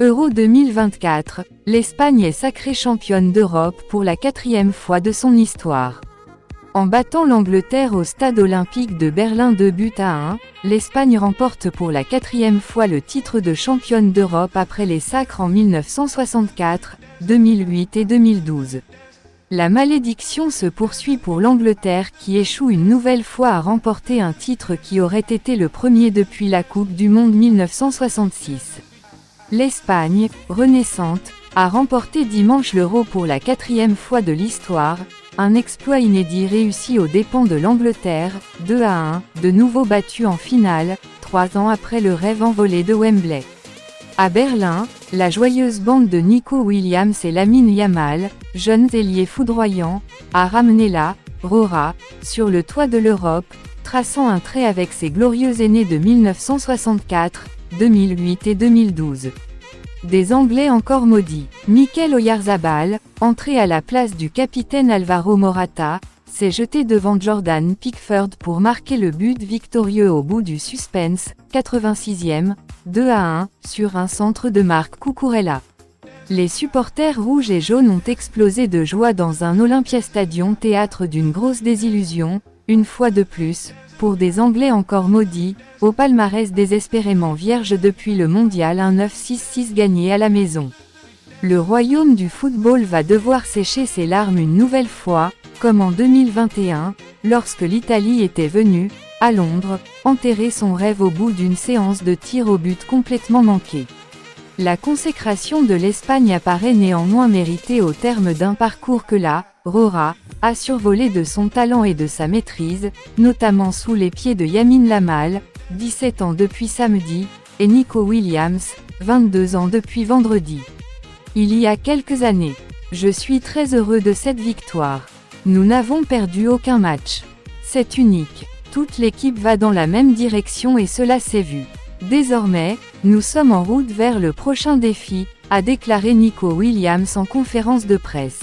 Euro 2024, l'Espagne est sacrée championne d'Europe pour la 4e fois de son histoire. En battant l'Angleterre au stade olympique de Berlin 2-1, l'Espagne remporte pour la 4e fois le titre de championne d'Europe après les sacres en 1964, 2008 et 2012. La malédiction se poursuit pour l'Angleterre qui échoue une nouvelle fois à remporter un titre qui aurait été le premier depuis la Coupe du Monde 1966. L'Espagne, renaissante, a remporté dimanche l'Euro pour la 4e fois de l'histoire, un exploit inédit réussi aux dépens de l'Angleterre, 2-1, de nouveau battu en finale, 3 ans après le rêve envolé de Wembley. À Berlin, la joyeuse bande de Nico Williams et Lamine Yamal, jeunes ailiers foudroyants, a ramené la Rora sur le toit de l'Europe, traçant un trait avec ses glorieux aînés de 1964, 2008 et 2012. Des Anglais encore maudits. Mikel Oyarzabal, entré à la place du capitaine Alvaro Morata, s'est jeté devant Jordan Pickford pour marquer le but victorieux au bout du suspense, 86e, 2-1, sur un centre de Marc Cucurella. Les supporters rouges et jaunes ont explosé de joie dans un Olympiastadion théâtre d'une grosse désillusion, une fois de plus, pour des Anglais encore maudits, au palmarès désespérément vierge depuis le mondial 1-9-6-6 gagné à la maison. Le royaume du football va devoir sécher ses larmes une nouvelle fois, comme en 2021, lorsque l'Italie était venue, à Londres, enterrer son rêve au bout d'une séance de tir au but complètement manquée. La consécration de l'Espagne apparaît néanmoins méritée au terme d'un parcours que la Rora a survolé de son talent et de sa maîtrise, notamment sous les pieds de Lamine Yamal, 17 ans depuis samedi, et Nico Williams, 22 ans depuis vendredi. Il y a quelques années. Je suis très heureux de cette victoire. Nous n'avons perdu aucun match. C'est unique. Toute l'équipe va dans la même direction et cela s'est vu. Désormais, nous sommes en route vers le prochain défi, a déclaré Nico Williams en conférence de presse.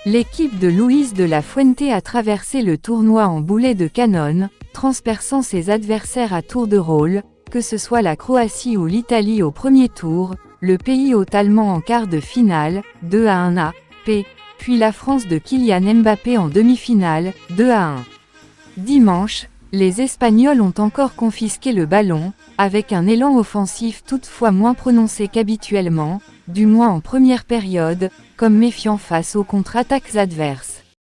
L'équipe de Luis de la Fuente a traversé le tournoi en boulet de canon, transperçant ses adversaires à tour de rôle, que ce soit la Croatie ou l'Italie au premier tour, le pays hôte allemand en quart de finale, 2-1 à P, puis la France de Kylian Mbappé en demi-finale, 2-1. Dimanche, les Espagnols ont encore confisqué le ballon, avec un élan offensif toutefois moins prononcé qu'habituellement, du moins en première période, comme méfiant face aux contre-attaques adverses.